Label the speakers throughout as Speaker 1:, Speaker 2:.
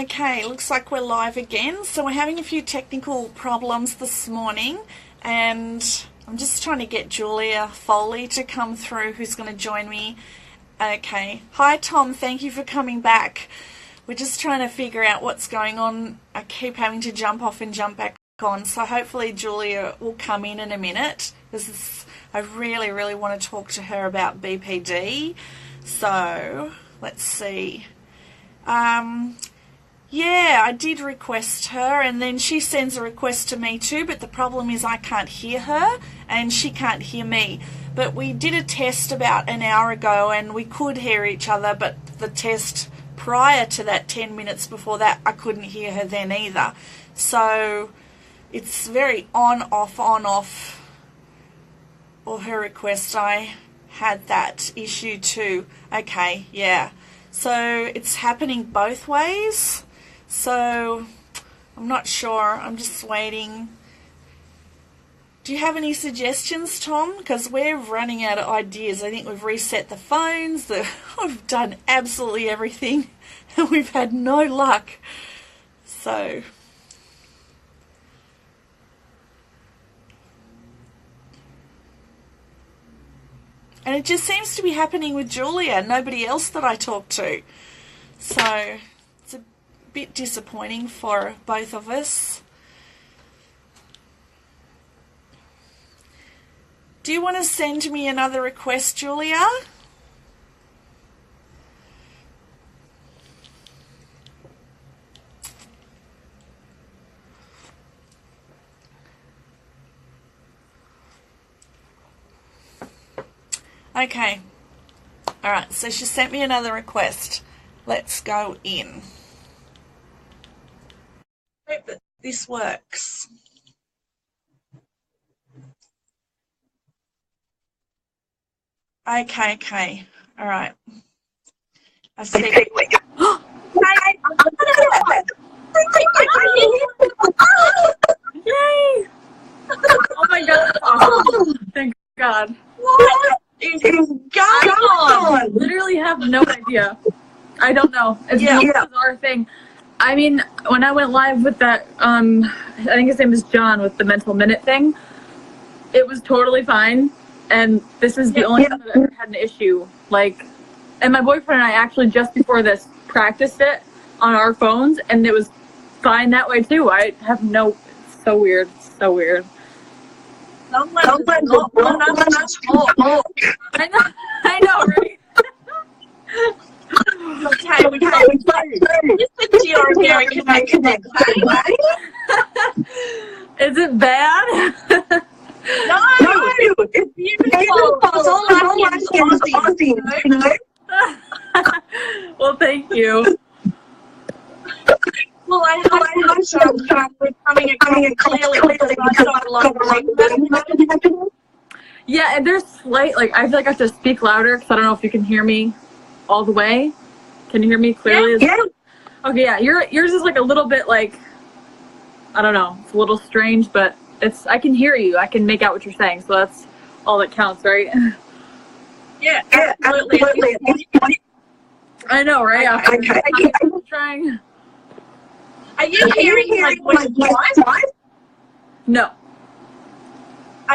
Speaker 1: Okay, looks like we're live again. So we're having a few technical problems this morning, and I'm just trying to get Julia Foley to come through, who's going to join me. Okay. Hi, Tom. Thank you for coming back. We're just trying to figure out what's going on. I keep having to jump off and jump back on, so hopefully Julia will come in a minute. I really, really want to talk to her about BPD. So, let's see. Yeah, I did request her, and then she sends a request to me too, but the problem is I can't hear her and she can't hear me. But we did a test about an hour ago and we could hear each other, but the test prior to that, 10 minutes before that, I couldn't hear her then either. So it's very on, off. Or her request, I had that issue too. Okay, yeah. So it's happening both ways. So I'm not sure. I'm just waiting. Do you have any suggestions, Tom? Because we're running out of ideas. I think we've reset the phones. We've done absolutely everything. And we've had no luck. So... And it just seems to be happening with Julia, nobody else that I talk to. So it's a bit disappointing for both of us. Do you want to send me another request, Julia? Okay. Alright, so she sent me another request. Let's go in. Hope that this works. Okay. Alright. I see. Yay!
Speaker 2: Oh my god. Awesome. Thank God.
Speaker 1: What is going on?
Speaker 2: I literally have no idea. I don't know. It's a bizarre thing. I mean, when I went live with that, I think his name is John, with the mental minute thing, it was totally fine. And this is the only time I've ever had an issue. Like, and my boyfriend and I actually, just before this, practiced it on our phones, and it was fine that way too. I have no, it's so weird. So weird.
Speaker 1: Someone not want us to talk.
Speaker 2: I know, right?
Speaker 1: Okay, we can't listen to your American accent.
Speaker 2: Is it bad?
Speaker 1: No, it's beautiful. It's all Aussie, you know?
Speaker 2: Well, thank you.
Speaker 1: Well, I hope so. We're coming clearly because I saw a lot of people.
Speaker 2: Yeah, and there's slight, like, I feel like I have to speak louder because I don't know if you can hear me all the way. Can you hear me clearly?
Speaker 1: Yeah.
Speaker 2: Okay, yeah, yours is like a little bit like, I don't know, it's a little strange, but I can hear you. I can make out what you're saying, so that's all that counts, right?
Speaker 1: Yeah, absolutely.
Speaker 2: I know, right?
Speaker 1: Okay.
Speaker 2: I'm trying.
Speaker 1: Are you hearing my voice twice?
Speaker 2: No.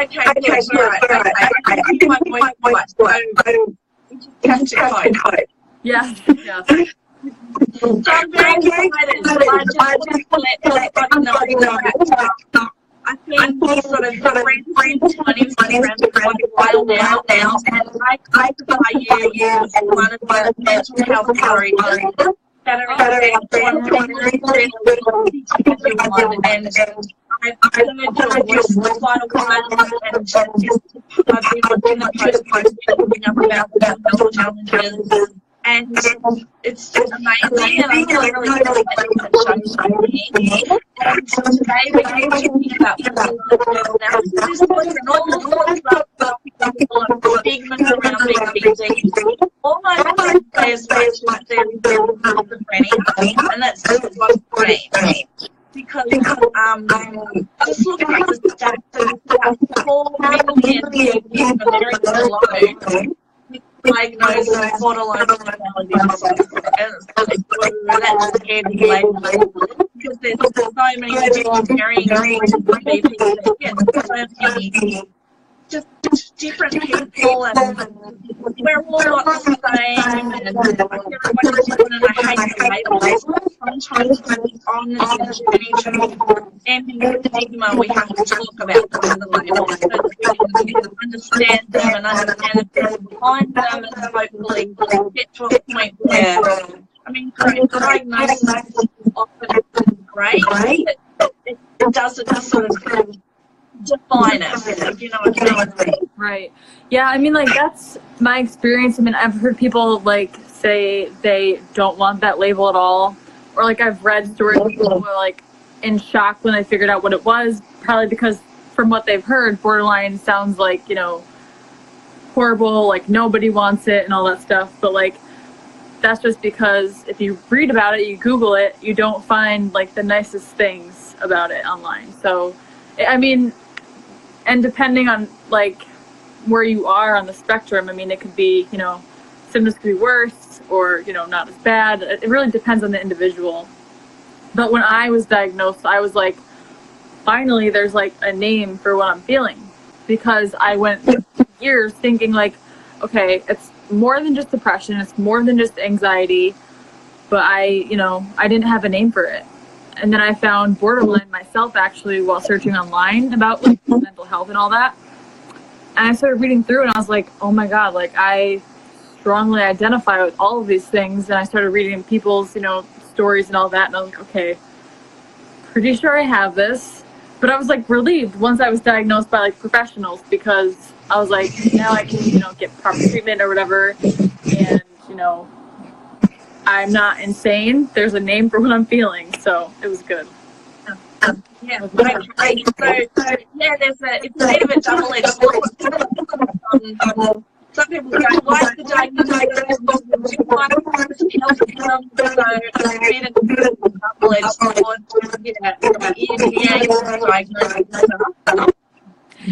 Speaker 1: Okay, good. All right. I can hear my voice twice. So have to code.
Speaker 2: Yes.
Speaker 1: So I'm very excited. I just want to let everybody know that I think sort of the friends around for quite a while now, and I classify you as one of the mental health warriors that are out there and everyone, and I've heard your voice for quite a while, and I've been looking at posts talking about the mental challenges, and it's amazing, and I'm really excited that you showed me. And today we're going to talk about personality disorder and all the stigma around BPD. All I say is much there is schizophrenia, and that's just what I mean. Because just looking at the stats, about 4 million people in America alone diagnosed with borderline personality disorder. And that's scary because there's so many different varying BPD, just different people, and we're all not the same, and everybody's different, and I hate the labels. Sometimes on the journey to ending the stigma, we have to talk about some of the labels so that we can understand them and understand the people behind them, and hopefully get to a point where, I mean, diagnosis is often great, but it doesn't sort of define us, if you know what I mean.
Speaker 2: Right. Yeah, I mean, like, that's my experience. I mean, I've heard people, like, say they don't want that label at all. Or, like, I've read stories of people who are, like, in shock when they figured out what it was, probably because from what they've heard, borderline sounds like, you know, horrible, like, nobody wants it and all that stuff. But, like, that's just because if you read about it, you Google it, you don't find, like, the nicest things about it online. So, I mean, and depending on, like, where you are on the spectrum, I mean, it could be, you know, symptoms could be worse or, you know, not as bad. It really depends on the individual. But when I was diagnosed, I was like, finally, there's, like, a name for what I'm feeling. Because I went years thinking, like, okay, it's more than just depression, it's more than just anxiety, but I didn't have a name for it. And then I found borderline myself, actually, while searching online about, like, mental health and all that. And I started reading through, and I was like, oh my God, like, I strongly identify with all of these things. And I started reading people's, you know, stories and all that. And I was like, okay, pretty sure I have this. But I was, like, relieved once I was diagnosed by, like, professionals, because I was like, now I can, you know, get proper treatment or whatever. And, you know, I'm not insane. There's a name for what I'm feeling, so it was good.
Speaker 1: Yeah, okay. So yeah, it's a bit of a double-edged sword. Some people don't like the diagnosis, some like to help them, so it's a bit of a double-edged sword.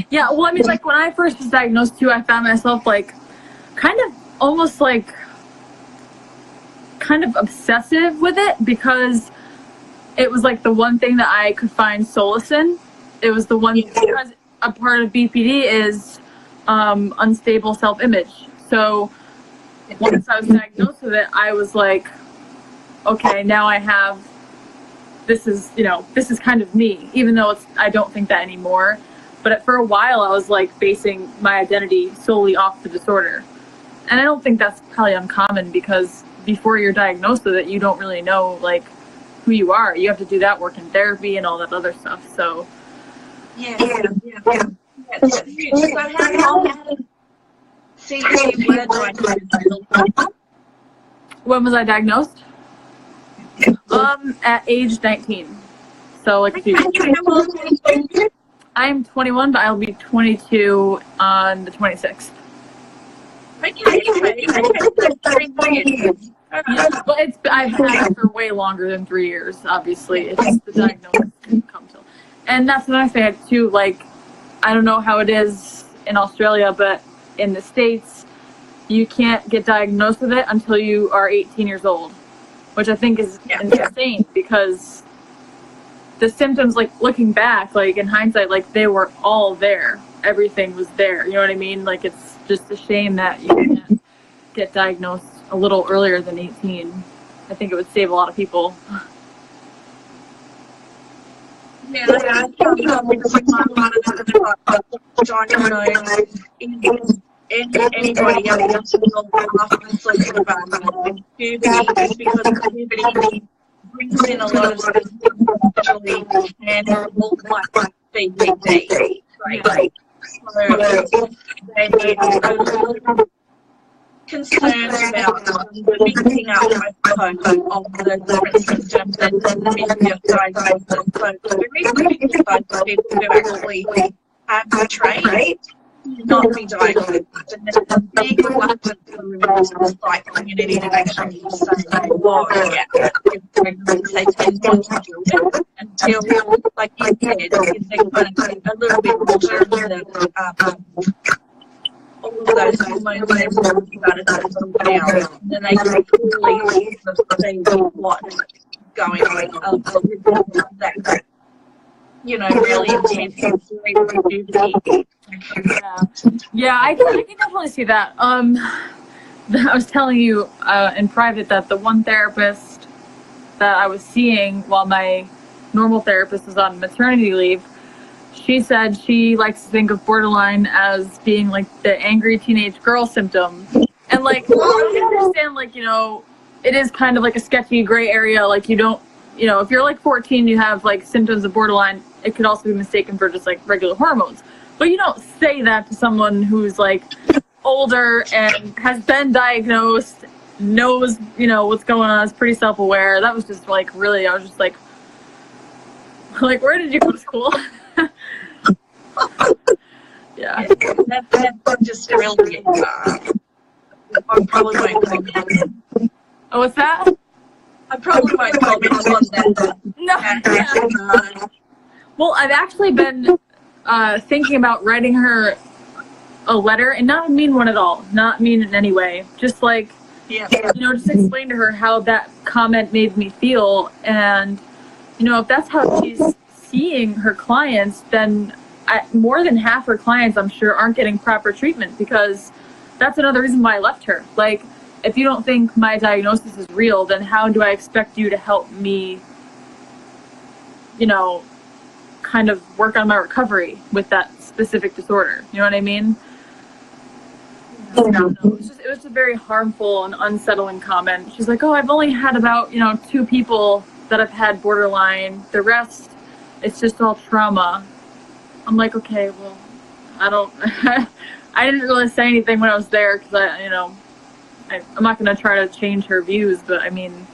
Speaker 2: Yeah, well, I mean, like, when I first was diagnosed, too, I found myself, like, kind of almost, like, kind of obsessive with it, because it was, like, the one thing that I could find solace in. It was the one, because a part of BPD is unstable self-image. So once I was diagnosed with it, I was like, okay, now I have, this is kind of me, even though I don't think that anymore. But for a while, I was, like, basing my identity solely off the disorder. And I don't think that's probably uncommon, because before you're diagnosed with it, you don't really know, like, who you are. You have to do that work in therapy and all that other stuff. So
Speaker 1: yeah. So how long since you were diagnosed?
Speaker 2: When was I diagnosed? At age 19. So, like, a few years. I'm 21, but I'll be 22 on the 26th. But I've had it for way longer than 3 years, obviously. It's just the diagnosis didn't come till. And that's another thing, too, like, I don't know how it is in Australia, but in the States, you can't get diagnosed with it until you are 18 years old, which I think is insane, because the symptoms, like, looking back, like, in hindsight, like, they were all there. Everything was there. You know what I mean? Like, it's just a shame that you can't get diagnosed a little earlier than 18. I think it would save a lot of people.
Speaker 1: Yeah, I think John knows anybody else puberty, because puberty brings in a lot of stuff actually, and all like BPD. Right. So they are concerned about mixing up, I suppose, of the different symptoms and the diagnosis. So the reason we decide for people who actually have the trait not be diagnosed, and there's a big reluctance from the psych community to actually say, oh, yeah, they tend not to do it until, like you said, they're kind of a little bit older, all of those hormones and everything started to settle down. And then they could clearly sort of see what's going on with that, you know, really intense sleep activity.
Speaker 2: Yeah, I can definitely see that. I was telling you in private that the one therapist that I was seeing while my normal therapist was on maternity leave, she said she likes to think of borderline as being like the angry teenage girl symptom. And like, I understand, like, you know, it is kind of like a sketchy gray area. Like, you don't, you know, if you're like 14, you have like symptoms of borderline, it could also be mistaken for just like regular hormones. But you don't say that to someone who's like older and has been diagnosed, knows, you know, what's going on, is pretty self-aware. That was just like, really, I was just like, where did you go to school? Yeah.
Speaker 1: That's just really, I probably won't comment.
Speaker 2: Oh, what's that?
Speaker 1: I probably won't comment on that.
Speaker 2: No. Well, I've actually been thinking about writing her a letter, and not a mean one at all, not mean in any way, just like, you know, just explain to her how that comment made me feel. And, you know, if that's how she's seeing her clients, then more than half her clients, I'm sure, aren't getting proper treatment, because that's another reason why I left her. Like, if you don't think my diagnosis is real, then how do I expect you to help me, you know, kind of work on my recovery with that specific disorder? You know what I mean? It was a very harmful and unsettling comment. She's like, oh, I've only had about, you know, 2 people that have had borderline. The rest, it's just all trauma. I'm like, okay, well, I don't, I didn't really say anything when I was there, because you know, I'm not going to try to change her views, but I mean,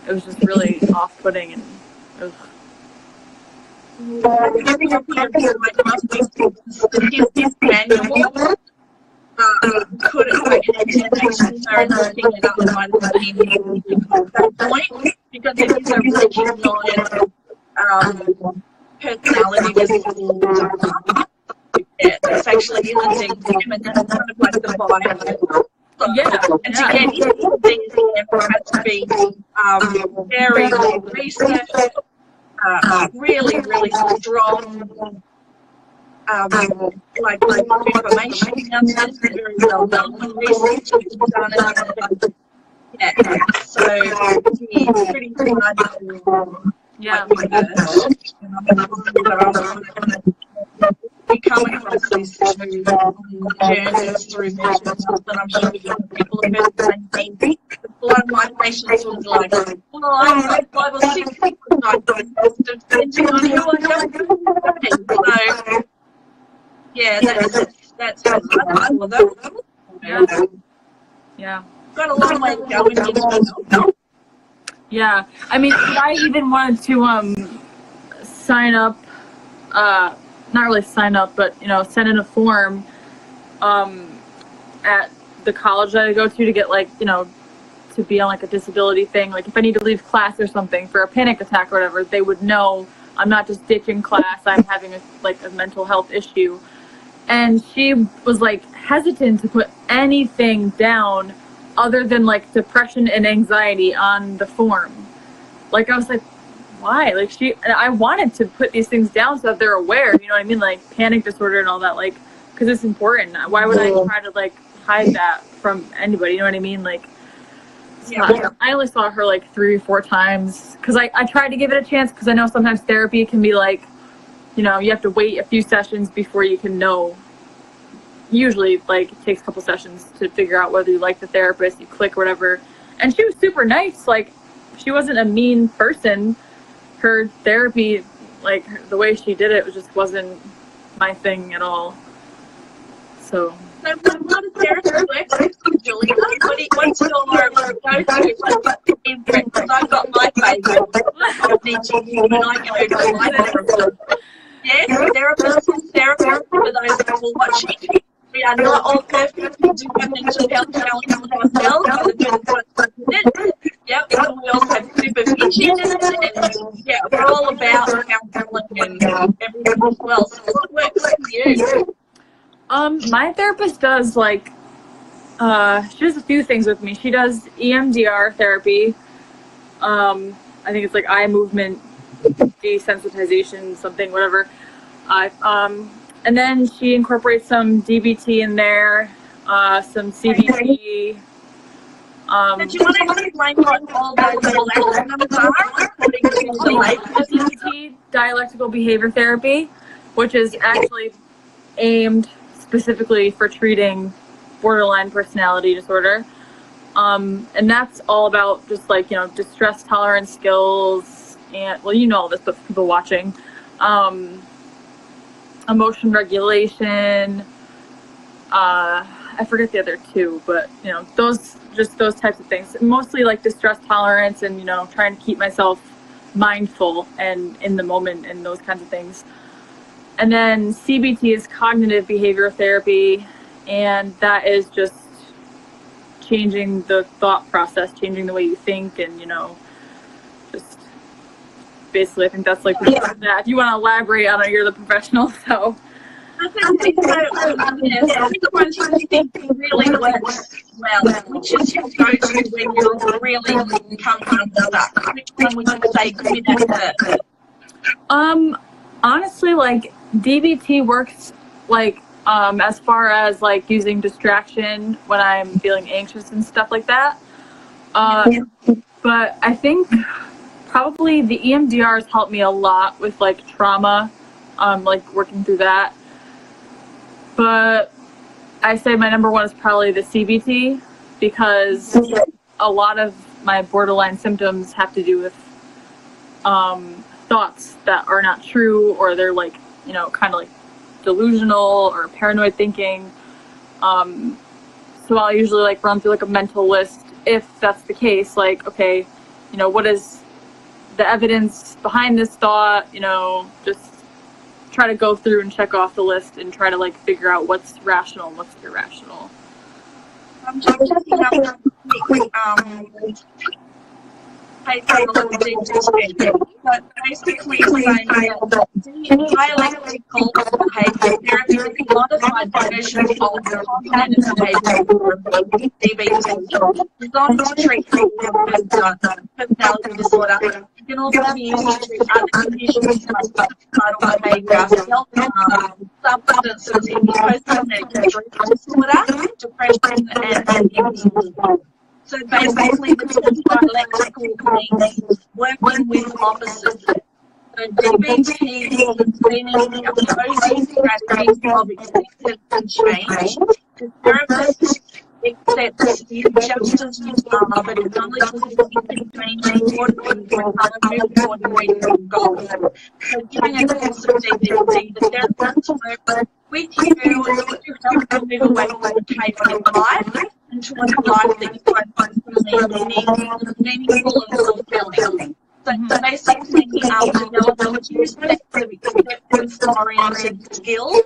Speaker 2: it was just really off-putting, and ugh.
Speaker 1: I think statistics manual couldn't actually start looking it up at that point, because it is a recognized personality disorder. It's actually in the DSM, and that's kind of like the bias. And to get into the DSM, it has to be very well researched, really, really strong, like information comes in, very well done research, done it. So it's pretty hard to be coming across these journeys through mental health, and I'm sure people have heard the same thing. A lot of my patients was like, well, I've had 5 or 6 people diagnosed, depending on who I go to. So, yeah, that's hard for them.
Speaker 2: Yeah.
Speaker 1: Got a long way to go in mental health.
Speaker 2: Yeah, I mean, I even wanted to sign up, not really sign up, but, you know, send in a form at the college that I go to get, like, you know, to be on like a disability thing. Like, if I need to leave class or something for a panic attack or whatever, they would know I'm not just ditching class, I'm having a mental health issue. And she was like hesitant to put anything down other than like depression and anxiety on the form. Like, I was like, why? Like, I wanted to put these things down so that they're aware, you know what I mean? Like panic disorder and all that, like, because it's important. Why would I try to like hide that from anybody? You know what I mean? Like, I only saw her like 3 or 4 times, because I tried to give it a chance, because I know sometimes therapy can be like, you know, you have to wait a few sessions before you can know. Usually, like, it takes a couple sessions to figure out whether you like the therapist, you click or whatever. And she was super nice. Like, she wasn't a mean person. Her therapy, like, the way she did it just wasn't my thing at all. So
Speaker 1: what does therapy work, Julie? What's your go-to? Because I've got my favourite. When I go to my therapist. Yes, therapists, for those that will watch it. We are not all perfect. We do have mental health challenges ourselves. Yep, and we also have supervision, and yeah, we're all about counselling and everything as well. So what works for you?
Speaker 2: My therapist does like, she does a few things with me. She does EMDR therapy. I think it's like eye movement desensitization, something, whatever. And then she incorporates some DBT in there, some CBT.
Speaker 1: Did you want to explain what all those acronyms are according to the label?
Speaker 2: CBT, dialectical behavior therapy, which is actually aimed specifically for treating borderline personality disorder. And that's all about just like, you know, distress tolerance skills and, well, you know all this, but for people watching, emotion regulation, I forget the other two, but, you know, those types of things. Mostly like distress tolerance and, you know, trying to keep myself mindful and in the moment and those kinds of things. And then CBT is cognitive behavior therapy, and that is just changing the thought process, changing the way you think, and, you know, just basically I think that's like that. If you want to elaborate on it, you're the professional, so.
Speaker 1: Okay, so which one do you think really works well? Which is your go-to when you're really comfortable stuck? Which one would you say could be that good?
Speaker 2: Honestly, like DBT works like as far as like using distraction when I'm feeling anxious and stuff like that. But I think probably the EMDR has helped me a lot with like trauma, like working through that. But I say my number one is probably the CBT, because a lot of my borderline symptoms have to do with thoughts that are not true, or they're like, you know, kind of like delusional or paranoid thinking. So I'll usually like run through like a mental list if that's the case, like, okay, you know, what is the evidence behind this thought, you know, just try to go through and check off the list and try to like figure out what's rational and what's irrational.
Speaker 1: I'm just checking up but basically saying that dialectical behavior therapy is modified version of cognitive behavior therapy, DBT, designed to treat people with personality disorder. It can also be used to treat other conditions like suicidal behavior, self-harm, substance abuse, post-traumatic stress disorder, depression, and anxiety. So basically, the term dialectical means working with opposites. So DBT is meaning opposing strategies of acceptance and change. The therapist accepts the injustice but acknowledges that you can change according to how you move toward your goals. So during a course of DBT, the therapist works with you to help you move away from the chaotic life and towards a life that you find meaningful and fulfilling. So basically, develop two steps of acceptance-oriented skills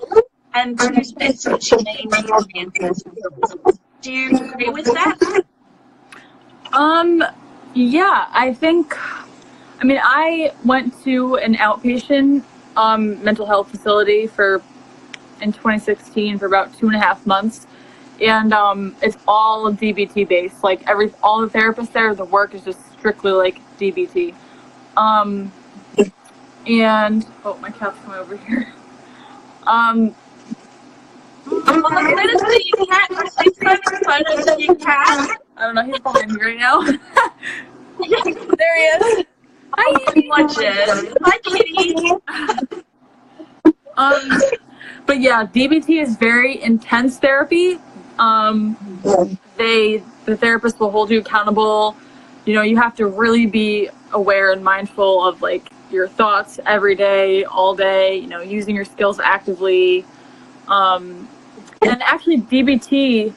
Speaker 1: and two steps of change-oriented skills. Do you agree with that?
Speaker 2: Yeah, I think, I mean, I went to an outpatient mental health facility in 2016 for about 2.5 months. And it's all DBT based. Like all the therapists there, the work is just strictly like DBT. And oh, my cat's coming over here.
Speaker 1: Let us see your cat. Please take photos of your cat.
Speaker 2: I don't know. He's behind me right now. There he is. Hi, Kitty.
Speaker 1: Watch it. Hi, Kitty.
Speaker 2: But yeah, DBT is very intense therapy. The therapist will hold you accountable. You know, you have to really be aware and mindful of like your thoughts every day, all day, you know, using your skills actively. And actually DBT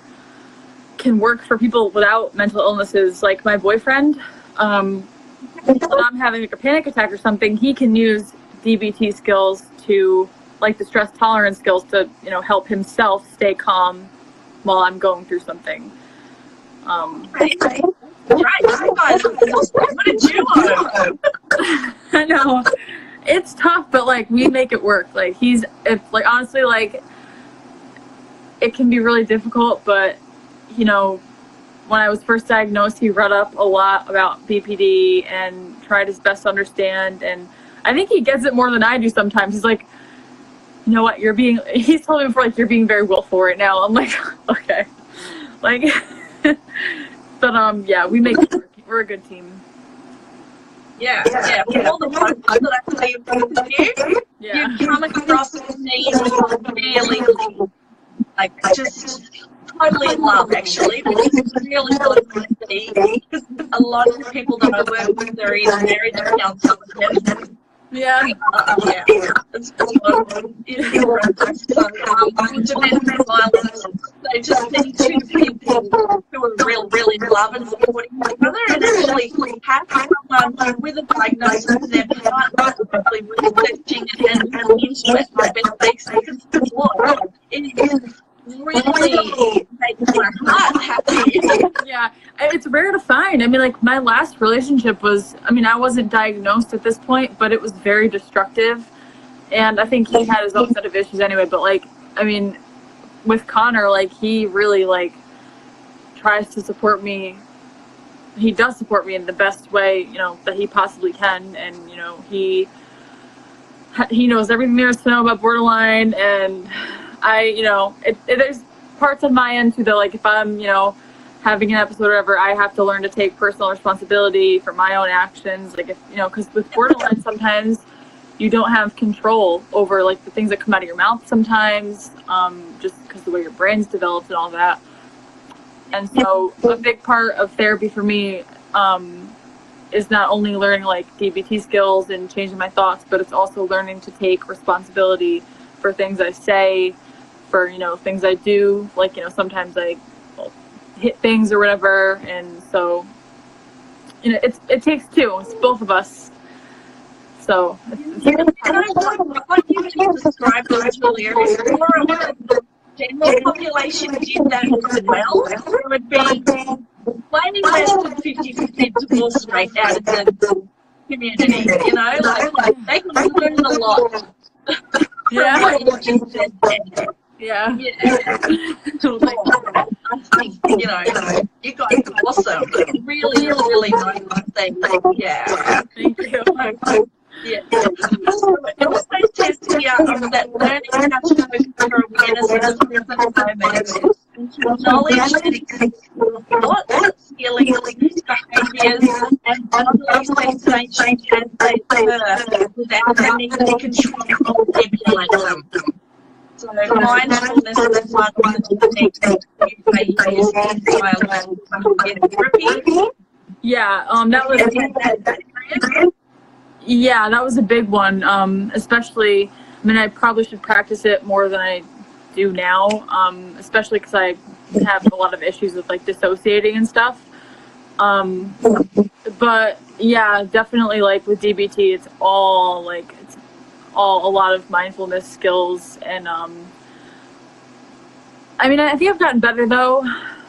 Speaker 2: can work for people without mental illnesses. Like my boyfriend, when I'm having like a panic attack or something, he can use DBT skills to, like the stress tolerance skills, to, you know, help himself stay calm while I'm going through something.
Speaker 1: Right. What a duo.
Speaker 2: I know. It's tough, but like we make it work. Like honestly, like it can be really difficult, but, you know, when I was first diagnosed, he read up a lot about BPD and tried his best to understand. And I think he gets it more than I do sometimes. He's like, you know what, he's told me before, like, you're being very willful right now. I'm like, okay. Like, but, yeah, we're a good team.
Speaker 1: Yeah. For all the ones that I play with you, you come across me really, like, just totally in love, actually, which is really, really good to see, because a lot of the people that I work with are either married or counselors.
Speaker 2: Yeah.
Speaker 1: It's domestic violence. They just need two people who are really love and supporting each other, and actually have someone with a diagnosis in their partner really researching and into it like best they can support. It is really makes my heart happy.
Speaker 2: Yeah, it's rare to find. I mean, like, my last relationship was, I mean, I wasn't diagnosed at this point, but it was very destructive. And I think he had his own set of issues anyway. But, like, I mean, with Connor, like, he really, like, tries to support me. He does support me in the best way, you know, that he possibly can. And, you know, he knows everything there is to know about borderline. And you know, there's parts on my end too that, like, if I'm, you know, having an episode or whatever, I have to learn to take personal responsibility for my own actions. Like, if, you know, because with borderline, sometimes you don't have control over, like, the things that come out of your mouth sometimes, just because of the way your brain's developed and all that. And so a big part of therapy for me is not only learning, like, DBT skills and changing my thoughts, but it's also learning to take responsibility for things I say, for, you know, things I do. Like, you know, sometimes I hit things or whatever, and so, you know, it takes two. It's both of us. So
Speaker 1: what you just described earlier is more of the general population did that as well. There would be way less than 50% divorce rate out of the community, you know, like they can learn a lot.
Speaker 2: Yeah.
Speaker 1: I think, you know, you guys are awesome. Really nice thing. Yeah.
Speaker 2: Thank you.
Speaker 1: Yeah. It also says here that learning how to recover awareness is a moment and to acknowledge that thoughts, feelings, behaviours, and bodily sensations as they occur without having to control or manipulate them. So mindfulness is one of the techniques that you use in therapy.
Speaker 2: Yeah, that was a big one, especially, I mean, I probably should practice it more than I do now, especially because I have a lot of issues with, like, dissociating and stuff. But yeah, definitely, like, with DBT, it's all a lot of mindfulness skills. And I mean, I think I've gotten better though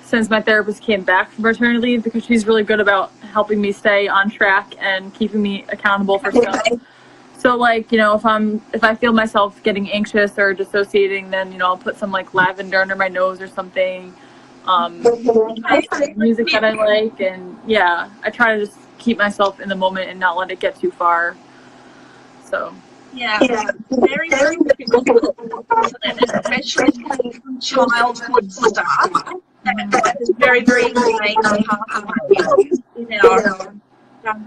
Speaker 2: since my therapist came back from maternity leave, because she's really good about helping me stay on track and keeping me accountable for stuff. So, like, you know, if I feel myself getting anxious or dissociating, then, you know, I'll put some, like, lavender under my nose or something, music that I like, and yeah, I try to just keep myself in the moment and not let it get too far. So
Speaker 1: yeah, very difficult, especially from childhood stuff. That is very main pathways in our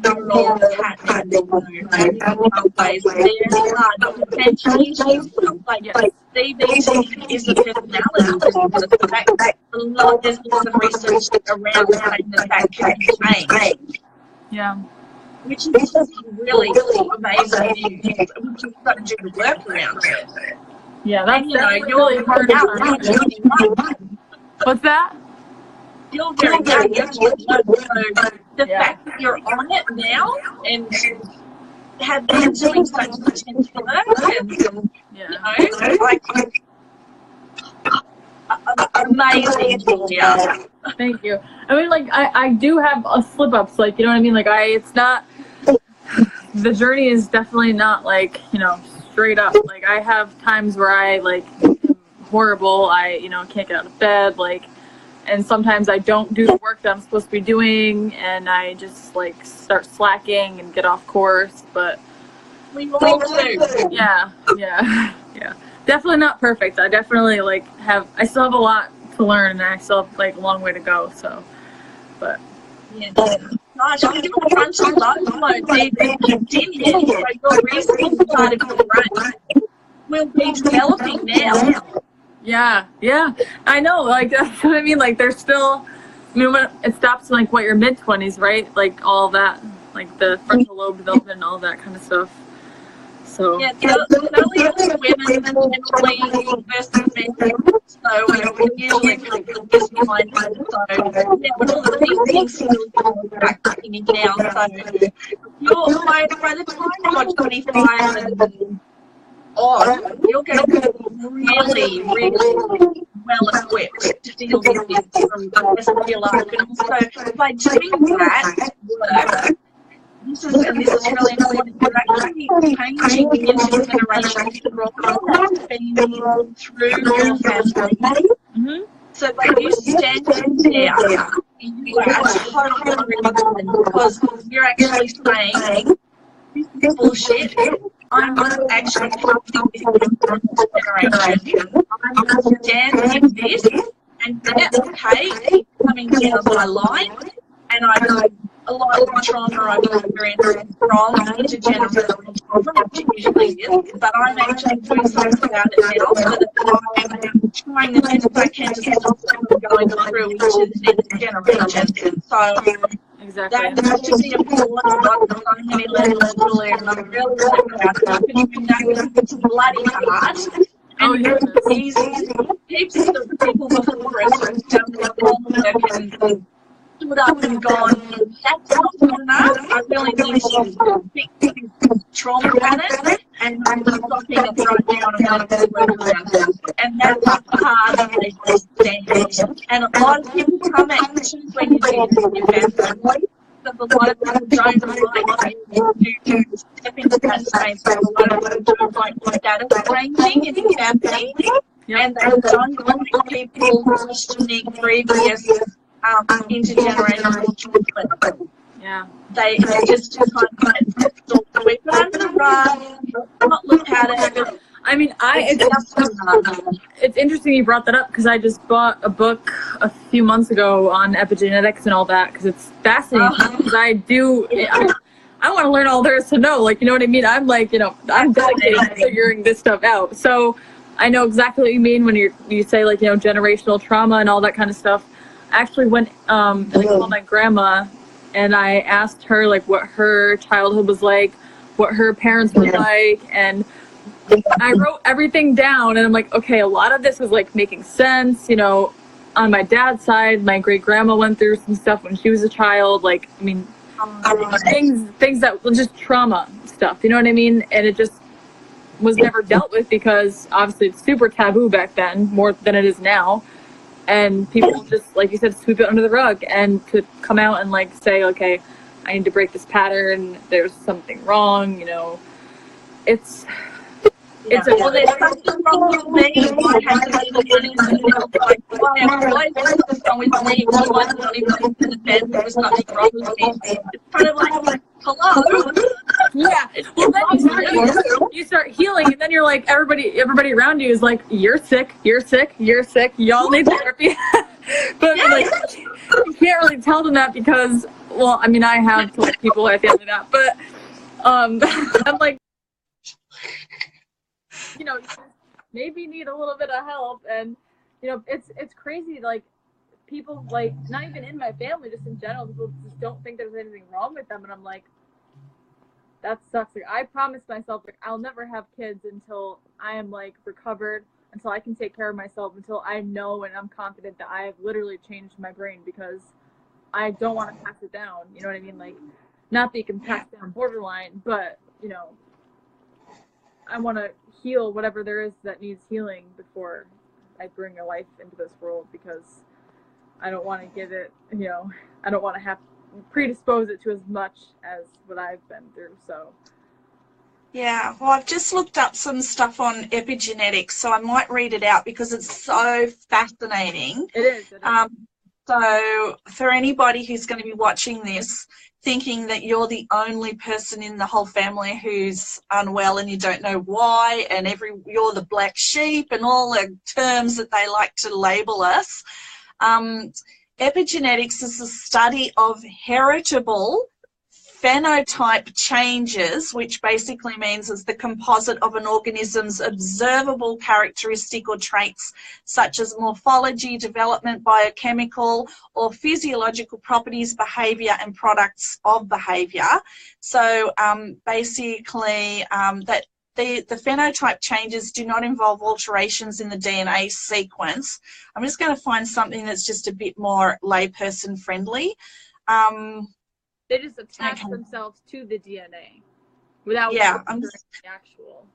Speaker 1: neural pathways. There are attention issues, like DBT is a personality disorder. In fact, there's lots of research around saying that can be changed.
Speaker 2: yeah.
Speaker 1: Which is really amazing. We've got to do the work around it.
Speaker 2: Yeah, that's,
Speaker 1: you know,
Speaker 2: really hard. What's that?
Speaker 1: You're very young. So the fact that you're on it now and have been doing such intense work, and you know, like amazing, Julia.
Speaker 2: Thank you. I mean, like, I do have a slip-ups, like, you know what I mean? Like, it's not, the journey is definitely not, like, you know, straight up. Like, I have times where I, like, horrible. I, can't get out of bed, and sometimes I don't do the work that I'm supposed to be doing, and I just start slacking and get off course. But
Speaker 1: we all do.
Speaker 2: Yeah. Definitely not perfect. I definitely I still have a lot to learn, and I still have a long way to go. So, but
Speaker 1: yeah. Gosh, I'm giving a bunch of load even continue. So your reasoning part of your brain will be developing now.
Speaker 2: Yeah. I know. That's what I mean. There's still. I mean, when it stops in what your mid-20s, right? All that, the frontal lobe development and all that kind of stuff. So
Speaker 1: yeah, totally women mentally versus men. So we usually this mind. So yeah, all of these things are really factoring in now. So you're by the time you're 25 and odd, you're going to be really, really well equipped to deal with this from the rest of your life. And also by doing that work, this is really important. You're actually changing the intergenerational trauma that's been through your family.
Speaker 2: Mm-hmm.
Speaker 1: So by you standing there, you are totally unrecognizant because you're actually saying, this is bullshit. I'm not actually helping this generation. I'm understanding this, and that's okay. It's coming down my line, and a lot of the trauma I've experienced from intergenerational trauma, which it usually is, but I'm actually doing something about it now so that I'm trying the best I can to stop it from going through into the next generation. So
Speaker 2: Exactly.
Speaker 1: that to be important, not on many levels, Julia, and I'm really proud of you. Doing that it's bloody hard. And heaps of the people before us have done the homework and stood up and gone, that's not good enough. I really need to fix this trauma pattern, and I'm stopping it right now and I'm going to work around it. And that's a hard place to stand. And a lot of people come at you when you do this in your family. Because a lot of people don't like you to step into that space. A lot of people don't like status changing in the family. Yep. And they don't like people questioning previous intergenerational choices.
Speaker 2: Yeah.
Speaker 1: They just kind of sweep it under the rug, not look at it.
Speaker 2: I mean, it's interesting you brought that up because I just bought a book a few months ago on epigenetics and all that because it's fascinating. Because I want to learn all there is to know. You know what I mean? I'm I'm dedicated to figuring this stuff out. So I know exactly what you mean when you say generational trauma and all that kind of stuff. I actually went and I called my grandma and I asked her what her childhood was like, what her parents were like, and I wrote everything down, and I'm like, okay, a lot of this was making sense. On my dad's side, my great grandma went through some stuff when she was a child. Things that was just trauma stuff. You know what I mean? And it just was never dealt with because obviously it's super taboo back then, more than it is now. And people just, like you said, sweep it under the rug and to come out and say, okay, I need to break this pattern. There's something wrong. It's.
Speaker 1: Well, there's something wrong with me. I have to be why is wrong with me? Why is not even in the bed? There's nothing wrong with me. It's kind of hello.
Speaker 2: Yeah. Well, then you start healing, and then you're everybody around you is you're sick, you're sick, you're sick. Y'all need therapy. But you can't really tell them that because, well, I mean, I have told people I family that, but I'm maybe need a little bit of help, and it's crazy. People not even in my family, just in general, people just don't think there's anything wrong with them, and I'm that sucks. I promised myself I'll never have kids until I am recovered, until I can take care of myself, until I know and I'm confident that I have literally changed my brain, because I don't want to pass it down. You know what I mean? Not that you can pass down borderline, but I want to heal whatever there is that needs healing before I bring a life into this world, because I don't want to give it, I don't want to have predispose it to as much as what I've been through. So
Speaker 1: Yeah, well, I've just looked up some stuff on epigenetics, so I might read it out because it's so fascinating.
Speaker 2: It is. It is.
Speaker 1: So for anybody who's going to be watching this, thinking that you're the only person in the whole family who's unwell and you don't know why, and you're the black sheep and all the terms that they like to label us, epigenetics is the study of heritable phenotype changes, which basically means it's the composite of an organism's observable characteristic or traits such as morphology, development, biochemical or physiological properties, behavior and products of behavior. So basically that the phenotype changes do not involve alterations in the DNA sequence. I'm just going to find something that's just a bit more layperson friendly.
Speaker 2: They just attach themselves to the DNA without the actual.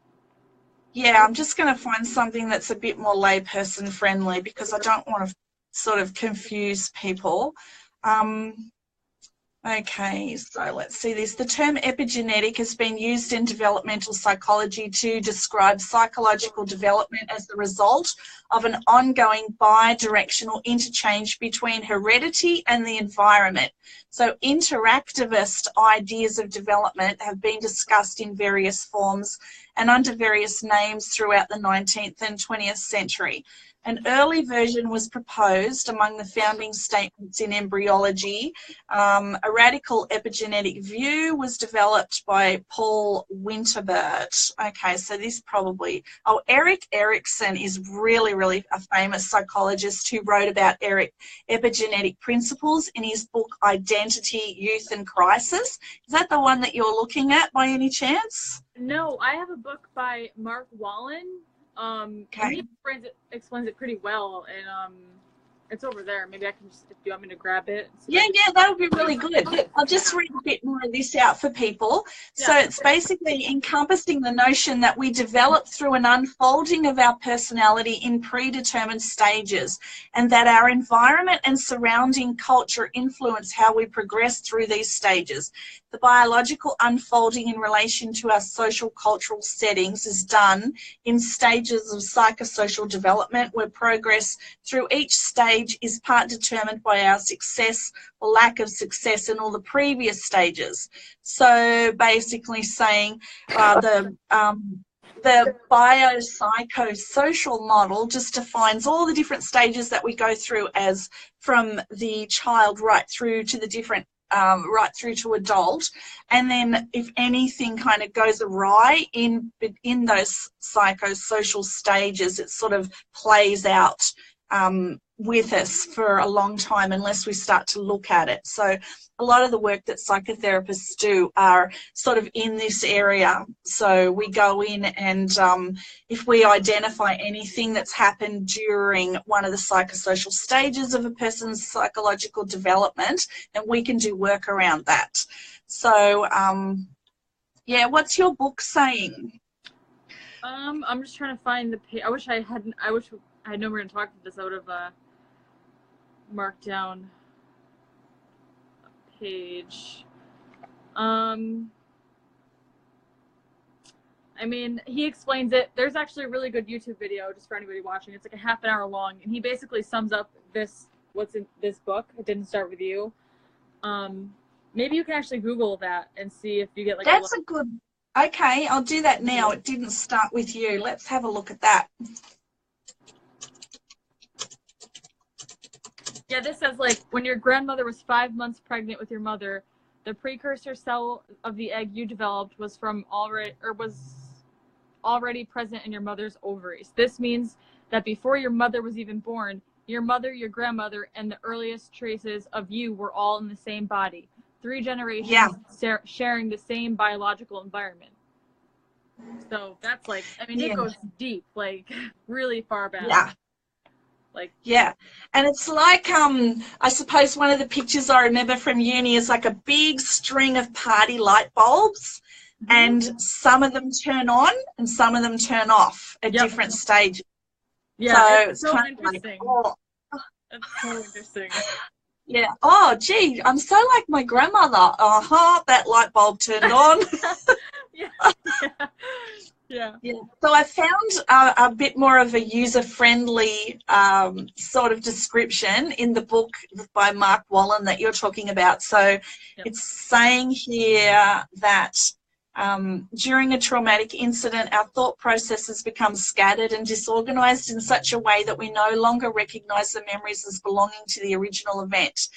Speaker 1: Yeah, I'm just going to find something that's a bit more layperson friendly because I don't want to sort of confuse people. Okay, so let's see this. The term epigenetic has been used in developmental psychology to describe psychological development as the result of an ongoing bi-directional interchange between heredity and the environment. So interactivist ideas of development have been discussed in various forms and under various names throughout the 19th and 20th century. An early version was proposed among the founding statements in embryology. A radical epigenetic view was developed by Paul Winterburt. Okay, so this probably, Erik Erikson is really a famous psychologist who wrote about epigenetic principles in his book Identity, Youth and Crisis. Is that the one that you're looking at by any chance?
Speaker 2: No, I have a book by Mark Wallen. He explains it pretty well, and it's over there. Maybe I can just, if you want me to grab it.
Speaker 1: Yeah, that would be really good. I'll just read a bit more of this out for people. Yeah. So it's basically encompassing the notion that we develop through an unfolding of our personality in predetermined stages, and that our environment and surrounding culture influence how we progress through these stages. The biological unfolding in relation to our social cultural settings is done in stages of psychosocial development, where progress through each stage is part determined by our success or lack of success in all the previous stages. So basically saying the biopsychosocial model just defines all the different stages that we go through as from the child right through to the different right through to adult, and then if anything kind of goes awry in those psychosocial stages, it sort of plays out with us for a long time unless we start to look at it. So a lot of the work that psychotherapists do are sort of in this area. So we go in and if we identify anything that's happened during one of the psychosocial stages of a person's psychological development, then we can do work around that. So yeah, what's your book saying?
Speaker 2: I'm just trying to find the page. I wish I know we were going to talk about this. I would have marked down a page. I mean, he explains it. There's actually a really good YouTube video just for anybody watching. It's like a half an hour long, and he basically sums up what's in this book. It didn't start with you. Maybe you can actually Google that and see if you get like
Speaker 1: that's a good. Okay, I'll do that now. It didn't start with you. Let's have a look at that.
Speaker 2: Yeah, this says, like, when your grandmother was 5 months pregnant with your mother, the precursor cell of the egg you developed was already present in your mother's ovaries. This means that before your mother was even born, your mother, your grandmother, and the earliest traces of you were all in the same body. 3 generations sharing the same biological environment. So that's like, I mean, it goes deep, like really far back.
Speaker 1: Yeah. Yeah, and it's like I suppose one of the pictures I remember from uni is like a big string of party light bulbs, and some of them turn on and some of them turn off at different stages.
Speaker 2: Yeah,
Speaker 1: so
Speaker 2: it's so kind interesting. That's so interesting.
Speaker 1: Yeah. Oh, gee, I'm so like my grandmother. That light bulb turned on.
Speaker 2: Yeah. Yeah.
Speaker 1: Yeah. So I found a bit more of a user-friendly sort of description in the book by Mark Wallen that you're talking about. So
Speaker 2: Yep.
Speaker 1: it's saying here that during a traumatic incident, our thought processes become scattered and disorganized in such a way that we no longer recognize the memories as belonging to the original event.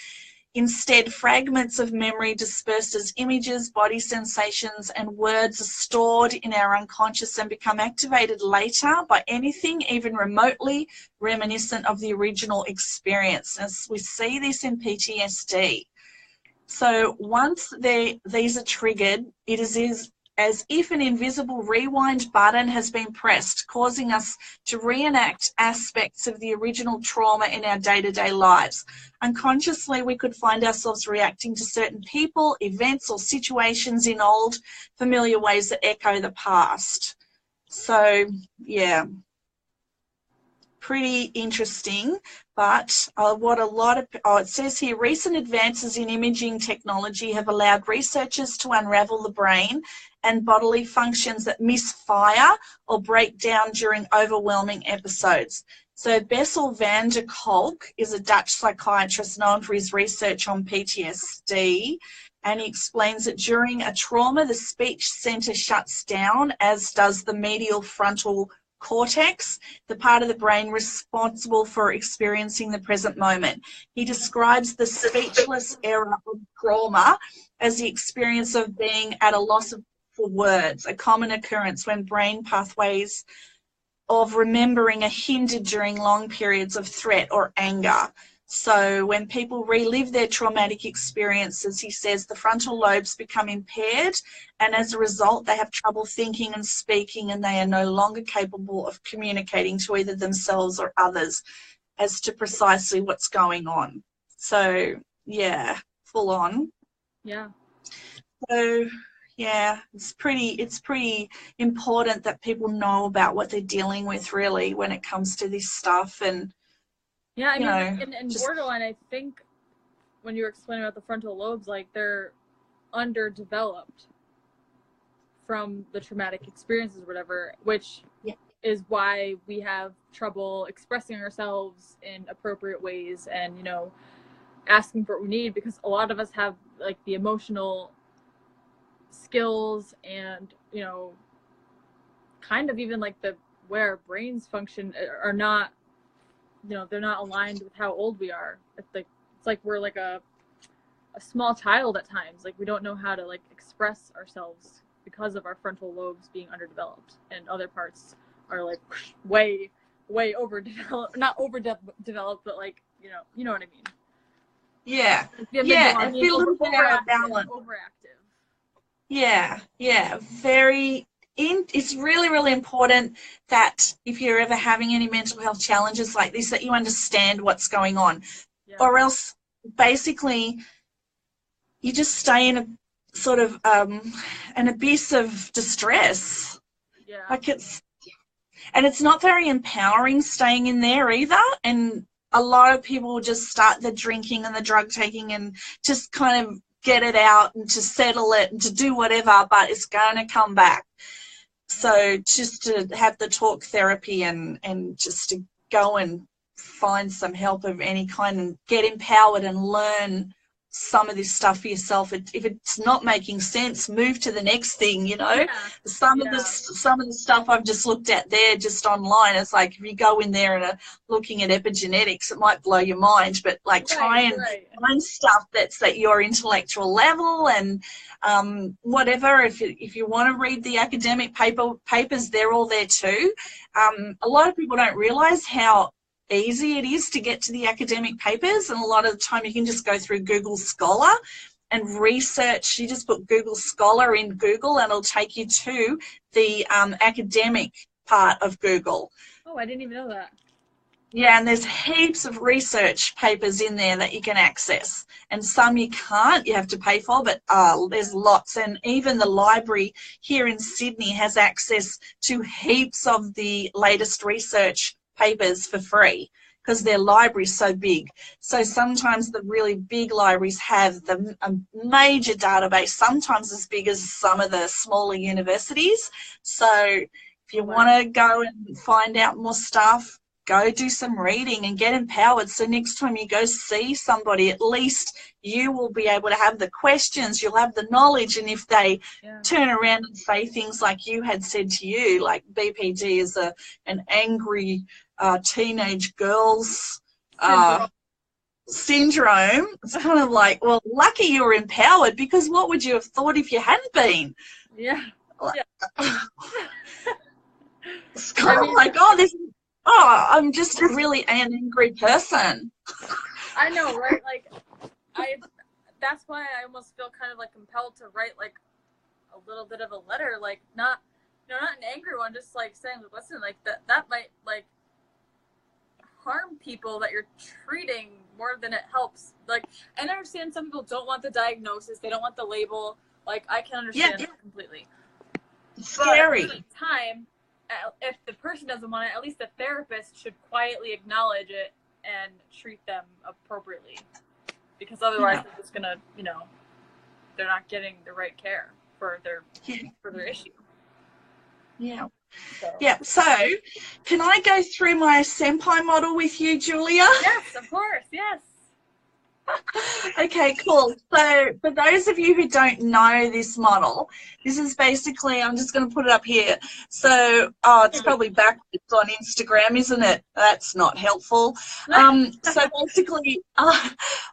Speaker 1: Instead, fragments of memory dispersed as images, body sensations, and words are stored in our unconscious and become activated later by anything even remotely reminiscent of the original experience. As we see this in PTSD. So once these are triggered, it is as if an invisible rewind button has been pressed, causing us to reenact aspects of the original trauma in our day-to-day lives. Unconsciously, we could find ourselves reacting to certain people, events, or situations in old, familiar ways that echo the past. So, yeah, pretty interesting. But what a lot of, it says here, recent advances in imaging technology have allowed researchers to unravel the brain and bodily functions that misfire or break down during overwhelming episodes. So Bessel van der Kolk is a Dutch psychiatrist known for his research on PTSD, and he explains that during a trauma, the speech center shuts down, as does the medial frontal cortex, the part of the brain responsible for experiencing the present moment. He describes the speechless era of trauma as the experience of being at a loss for words, a common occurrence when brain pathways of remembering are hindered during long periods of threat or anger. So when people relive their traumatic experiences, he says the frontal lobes become impaired, and as a result they have trouble thinking and speaking, and they are no longer capable of communicating to either themselves or others as to precisely what's going on. So yeah, full on.
Speaker 2: Yeah.
Speaker 1: So yeah, it's pretty important that people know about what they're dealing with, really, when it comes to this stuff. And
Speaker 2: yeah, I mean,
Speaker 1: know,
Speaker 2: like in borderline, I think when you were explaining about the frontal lobes, like they're underdeveloped from the traumatic experiences or whatever, which is why we have trouble expressing ourselves in appropriate ways and, you know, asking for what we need, because a lot of us have like the emotional skills and, you know, kind of even like the where our brains function are not, you know, they're not aligned with how old we are. It's like we're like a small child at times. Like we don't know how to like express ourselves because of our frontal lobes being underdeveloped, and other parts are like way overdeveloped, not overdeveloped, but like, you know what I mean.
Speaker 1: Yeah.
Speaker 2: Yeah,
Speaker 1: and be a little bit out of balance.
Speaker 2: Overactive.
Speaker 1: Yeah. It's really, really important that if you're ever having any mental health challenges like this, that you understand what's going on. Yeah. Or else basically you just stay in a sort of an abyss of distress.
Speaker 2: Yeah.
Speaker 1: Like it's not very empowering staying in there either. And a lot of people just start the drinking and the drug taking and just kind of get it out and to settle it and to do whatever, but it's going to come back. So just to have the talk therapy and just to go and find some help of any kind and get empowered and learn some of this stuff for yourself. If it's not making sense, move to the next thing, you know. Yeah. Some of the stuff I've just looked at there just online, it's like if you go in there and are looking at epigenetics, it might blow your mind, but like try and find stuff that's at your intellectual level. And whatever, if you want to read the academic papers, they're all there too. A lot of people don't realize how easy it is to get to the academic papers, and a lot of the time you can just go through Google Scholar and research. You just put Google Scholar in Google and it'll take you to the academic part of Google.
Speaker 2: Oh, I didn't even know that.
Speaker 1: Yeah, and there's heaps of research papers in there that you can access, and some you can't, you have to pay for, but there's lots. And even the library here in Sydney has access to heaps of the latest research papers for free. because their library's so big. So sometimes the really big libraries have a major database, sometimes as big as some of the smaller universities. So if you want to go and find out more stuff, go do some reading and get empowered. So next time you go see somebody, at least you will be able to have the questions, you'll have the knowledge, and if they turn around and say things like you had said to you, like BPD is an angry teenage girl's syndrome, it's kind of like, well, lucky you were empowered, because what would you have thought if you hadn't been?
Speaker 2: Yeah.
Speaker 1: It's kind of like, I'm just really an angry person.
Speaker 2: I know, right? Like, that's why I almost feel kind of like compelled to write like a little bit of a letter, like not an angry one, just like saying, listen, like that might like harm people that you're treating more than it helps. Like, and I understand some people don't want the diagnosis, they don't want the label. Like, I can understand that completely.
Speaker 1: It's scary.
Speaker 2: But at the time, if the person doesn't want it, at least the therapist should quietly acknowledge it and treat them appropriately, because otherwise they're just gonna, they're not getting the right care for their issue.
Speaker 1: Yeah. So can I go through my SEMPI model with you, Julia?
Speaker 2: Yes, of course. Yes.
Speaker 1: Okay, cool. So for those of you who don't know this model, this is basically, I'm just going to put it up here. So, it's probably backwards on Instagram, isn't it? That's not helpful. So basically,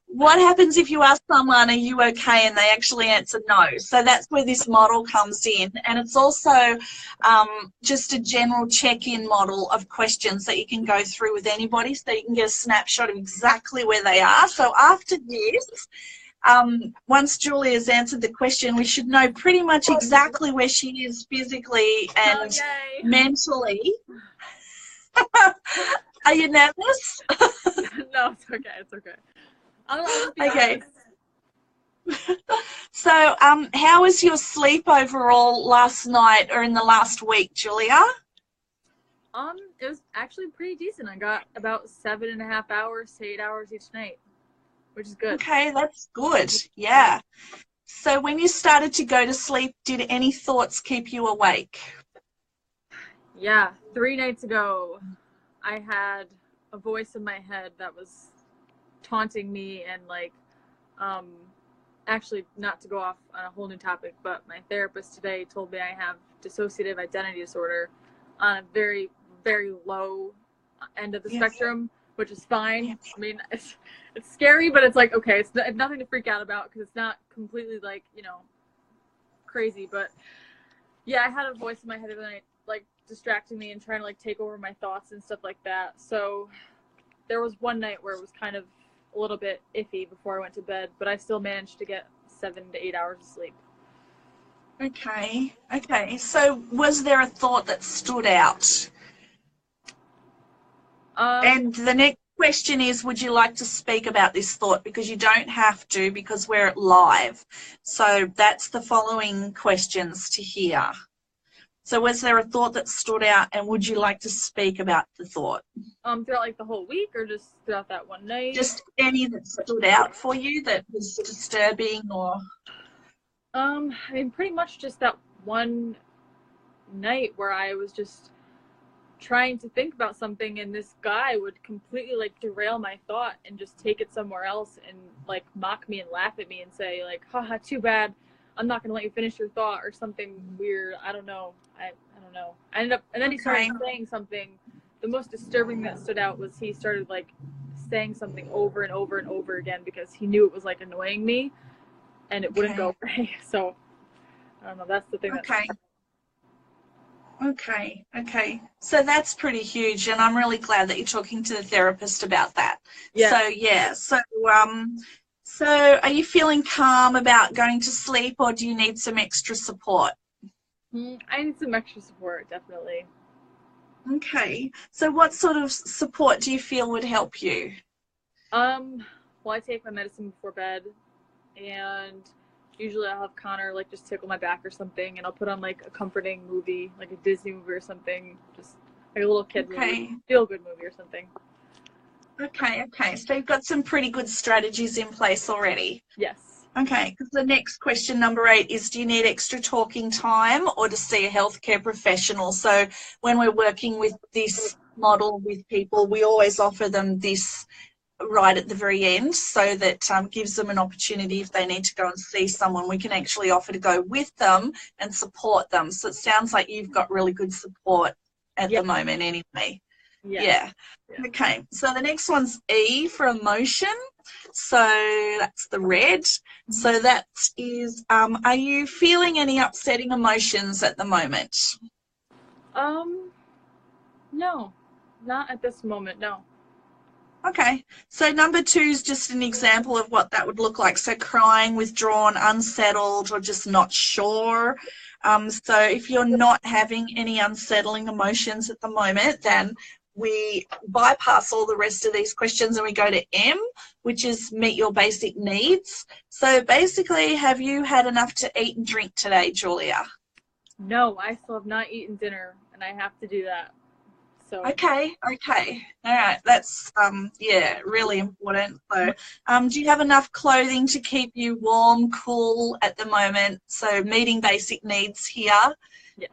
Speaker 1: what happens if you ask someone, are you okay? And they actually answer no. So that's where this model comes in. And it's also just a general check-in model of questions that you can go through with anybody, so you can get a snapshot of exactly where they are. So after this, once Julia's answered the question, we should know pretty much exactly where she is physically and mentally. Are you nervous?
Speaker 2: No, it's okay. It's okay.
Speaker 1: Okay. So, how was your sleep overall last night or in the last week, Julia?
Speaker 2: It was actually pretty decent. I got about 7.5 hours to 8 hours each night, which is good.
Speaker 1: Okay, that's good. Yeah. So when you started to go to sleep, did any thoughts keep you awake?
Speaker 2: Yeah, 3 nights ago, I had a voice in my head that was taunting me and like, actually, not to go off on a whole new topic, but my therapist today told me I have dissociative identity disorder on a very, very low end of the spectrum, which is fine. I mean, it's scary, but it's like, okay, it's nothing to freak out about because it's not completely like, crazy. But yeah, I had a voice in my head the other night, like distracting me and trying to like take over my thoughts and stuff like that. So there was one night where it was kind of a little bit iffy before I went to bed, but I still managed to get 7 to 8 hours of sleep.
Speaker 1: Okay. So was there a thought that stood out? And the next question is, would you like to speak about this thought? Because you don't have to, because we're live. So that's the following questions to hear. So was there a thought that stood out, and would you like to speak about the thought?
Speaker 2: Throughout like the whole week, or just throughout that one night?
Speaker 1: Just any that stood out for you that was disturbing, or?
Speaker 2: I mean, pretty much just that one night where I was just trying to think about something, and this guy would completely like derail my thought and just take it somewhere else and like mock me and laugh at me and say like, haha, too bad, I'm not gonna let you finish your thought, or something weird. I don't know. I don't know. I ended up, and then he started saying something. The most disturbing that stood out was he started like saying something over and over and over again because he knew it was like annoying me, and it wouldn't go away. So I don't know. That's the thing.
Speaker 1: Okay. So that's pretty huge, and I'm really glad that you're talking to the therapist about that.
Speaker 2: Yeah.
Speaker 1: So are you feeling calm about going to sleep, or do you need some extra support?
Speaker 2: I need some extra support, definitely.
Speaker 1: Okay. So what sort of support do you feel would help you?
Speaker 2: Well, I take my medicine before bed, and usually I'll have Connor like just tickle my back or something, and I'll put on like a comforting movie, like a Disney movie or something, just like a little kid movie, feel good movie or something.
Speaker 1: Okay, okay. So you've got some pretty good strategies in place already.
Speaker 2: Yes.
Speaker 1: Okay, because the next question, number 8, is do you need extra talking time or to see a healthcare professional? So when we're working with this model with people, we always offer them this right at the very end, so that gives them an opportunity if they need to go and see someone. We can actually offer to go with them and support them. So it sounds like you've got really good support at the moment anyway.
Speaker 2: Yes.
Speaker 1: Yeah. Okay, so the next one's E for emotion. So that's the red. So that is, are you feeling any upsetting emotions at the moment?
Speaker 2: No, not at this moment, no.
Speaker 1: Okay, so number 2 is just an example of what that would look like. So crying, withdrawn, unsettled, or just not sure. So if you're not having any unsettling emotions at the moment, then we bypass all the rest of these questions and we go to M, which is meet your basic needs. So basically, have you had enough to eat and drink today, Julia?
Speaker 2: No, I still have not eaten dinner, and I have to do that. So.
Speaker 1: Okay, okay. All right, that's, yeah, really important. So, do you have enough clothing to keep you warm, cool at the moment? So meeting basic needs here.
Speaker 2: Yes.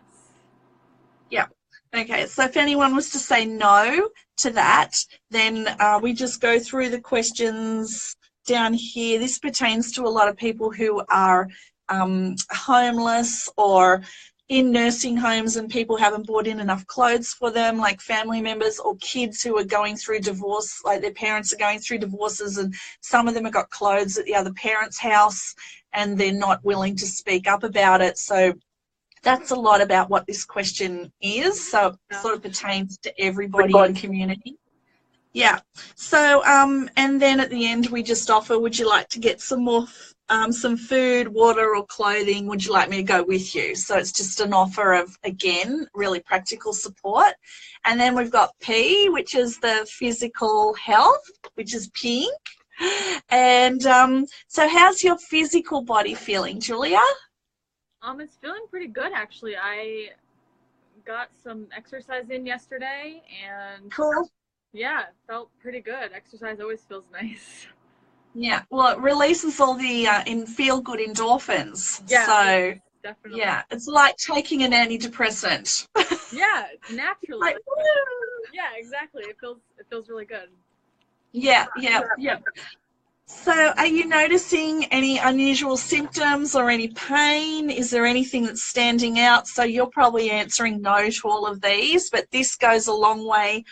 Speaker 1: Yeah. Okay, so if anyone was to say no to that, then we just go through the questions down here. This pertains to a lot of people who are homeless or in nursing homes, and people haven't brought in enough clothes for them, like family members or kids who are going through divorce, like their parents are going through divorces, and some of them have got clothes at the other parent's house and they're not willing to speak up about it. So that's a lot about what this question is. So it sort of pertains to everybody in community. Yeah. So, and then at the end, we just offer, would you like to get some more, some food, water, or clothing? Would you like me to go with you? So it's just an offer of, again, really practical support. And then we've got P, which is the physical health, which is pink. And so how's your physical body feeling, Julia?
Speaker 2: It's feeling pretty good, actually. I got some exercise in yesterday, and
Speaker 1: Cool.
Speaker 2: yeah, it felt pretty good. Exercise always feels nice.
Speaker 1: Yeah, well, it releases all the feel-good endorphins.
Speaker 2: Yeah,
Speaker 1: So,
Speaker 2: definitely.
Speaker 1: yeah, it's like taking an antidepressant.
Speaker 2: Yeah, naturally.
Speaker 1: Like,
Speaker 2: yeah, exactly. It feels really good.
Speaker 1: yeah, yeah, yeah. So, are you noticing any unusual symptoms or any pain? Is there anything that's standing out? So, you're probably answering no to all of these, but this goes a long way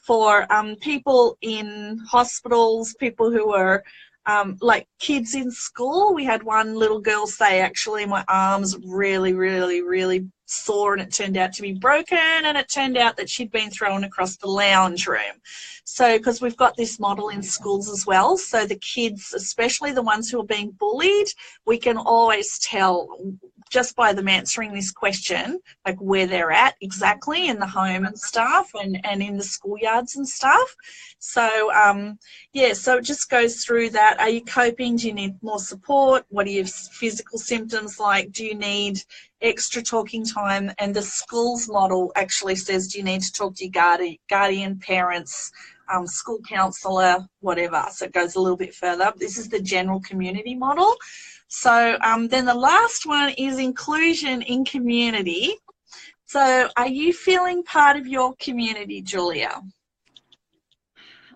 Speaker 1: for people in hospitals, people who are like kids in school. We had one little girl say, actually, my arm's really, really, really sore, and it turned out to be broken, and it turned out that she'd been thrown across the lounge room. So, because we've got this model in schools as well, so the kids, especially the ones who are being bullied, we can always tell just by them answering this question, like where they're at exactly in the home and stuff, and in the schoolyards and stuff. So, yeah, so it just goes through that. Are you coping? Do you need more support? What are your physical symptoms like? Do you need extra talking time? And the schools model actually says, do you need to talk to your guardian, parents, school counsellor, whatever. So it goes a little bit further. This is the general community model. So then the last one is inclusion in community. So are you feeling part of your community, Julia?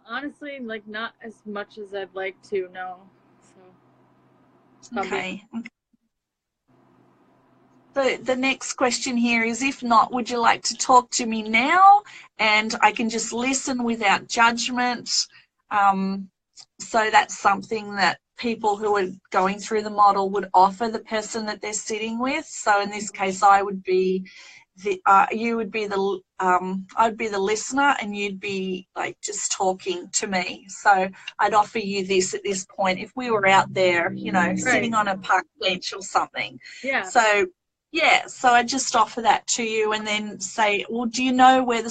Speaker 2: Honestly, like not as much as I'd like to, no. So
Speaker 1: Okay. So the next question here is, if not, would you like to talk to me now? And I can just listen without judgment. So that's something that people who are going through the model would offer the person that they're sitting with. So in this case, I would be you would be the I'd be the listener, and you'd be like just talking to me. So I'd offer you this at this point if we were out there, you know, sitting on a park bench or something.
Speaker 2: yeah.
Speaker 1: So yeah, so I just offer that to you, and then say, well, do you know where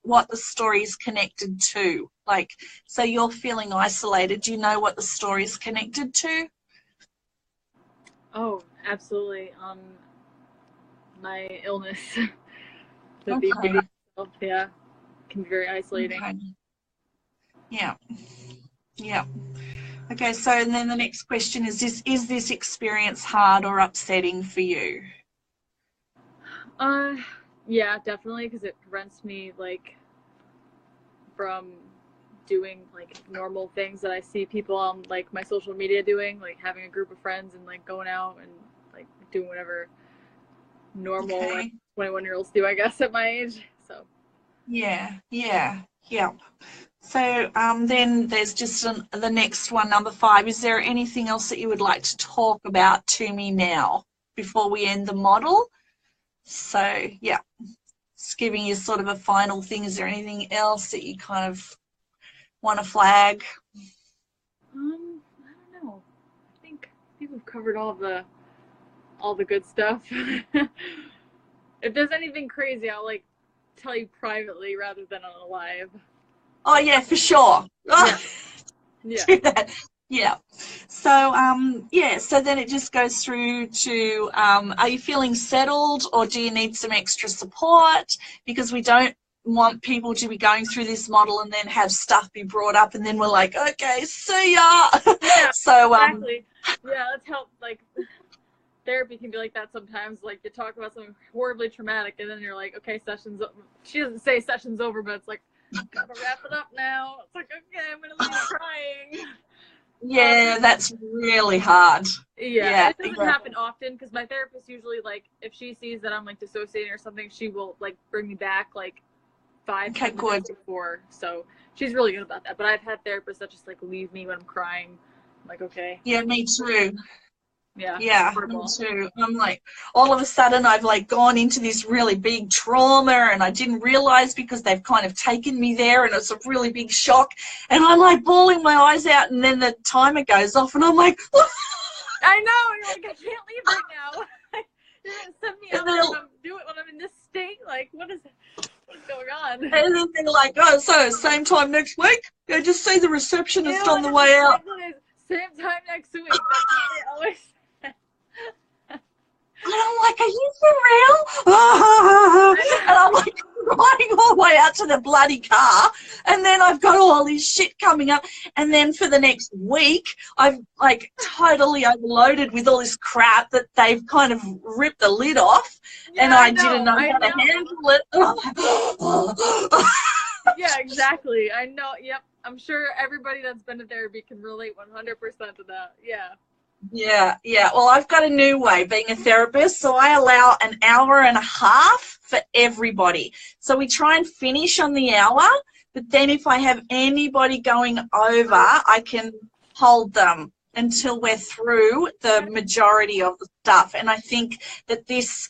Speaker 1: what the story is connected to? Like, so you're feeling isolated. Do you know what the story is connected to?
Speaker 2: Oh, absolutely. My illness.
Speaker 1: Okay.
Speaker 2: Yeah, can be very isolating.
Speaker 1: Okay. Yeah. Yeah. Okay, so and then the next question is this experience hard or upsetting for you?
Speaker 2: Yeah, definitely, because it prevents me like from doing like normal things that I see people on like my social media doing, like having a group of friends and like going out and like doing whatever normal
Speaker 1: Okay.
Speaker 2: 21-year-olds do, I guess, at my age. So
Speaker 1: Yeah, yeah, yeah. So then there's just the next one, number 5. Is there anything else that you would like to talk about to me now before we end the model? So, yeah, just giving you sort of a final thing. Is there anything else that you kind of want to flag?
Speaker 2: I don't know. I think we've covered all the good stuff. If there's anything crazy, I'll like tell you privately rather than on a live.
Speaker 1: Oh, yeah, for sure.
Speaker 2: Yeah. Yeah.
Speaker 1: Do that. Yeah. So, yeah, so then it just goes through to, are you feeling settled or do you need some extra support? Because we don't want people to be going through this model and then have stuff be brought up and then we're like, okay, see ya.
Speaker 2: Yeah,
Speaker 1: So,
Speaker 2: exactly. Yeah, let's help. Like, therapy can be like that sometimes. Like, you talk about something horribly traumatic and then you're like, okay, session's over. She doesn't say session's over, but it's like, gotta wrap it up now. It's like, okay, I'm gonna leave crying.
Speaker 1: yeah, that's really hard.
Speaker 2: Yeah, it doesn't happen often because my therapist usually, like, if she sees that I'm like dissociating or something, she will like bring me back like 5 minutes before. So she's really good about that. But I've had therapists that just like leave me when I'm crying. I'm like, okay.
Speaker 1: Yeah, me too.
Speaker 2: Yeah.
Speaker 1: Yeah, me too. I'm like, all of a sudden I've like gone into this really big trauma and I didn't realize because they've kind of taken me there and it's a really big shock and I'm like bawling my eyes out and then the timer goes off and I'm like,
Speaker 2: I know, you're like, I can't leave right now. You're gonna send me out and do it when I'm in this state? Like, what's going on?
Speaker 1: And then they're like, oh, so same time next week? Yeah, just see the receptionist on the way out.
Speaker 2: Same time next week. That's what they always say.
Speaker 1: And I'm like, are you for real? And I'm like riding all the way out to the bloody car. And then I've got all this shit coming up. And then for the next week, I've like totally overloaded with all this crap that they've kind of ripped the lid off. Yeah, and I didn't know how to handle it. And I'm like,
Speaker 2: yeah, exactly. I know. Yep. I'm sure everybody that's been to therapy can relate 100% to that. Yeah.
Speaker 1: Yeah, yeah. Well, I've got a new way being a therapist, so I allow an hour and a half for everybody. So we try and finish on the hour, but then if I have anybody going over, I can hold them until we're through the majority of the stuff. And I think that this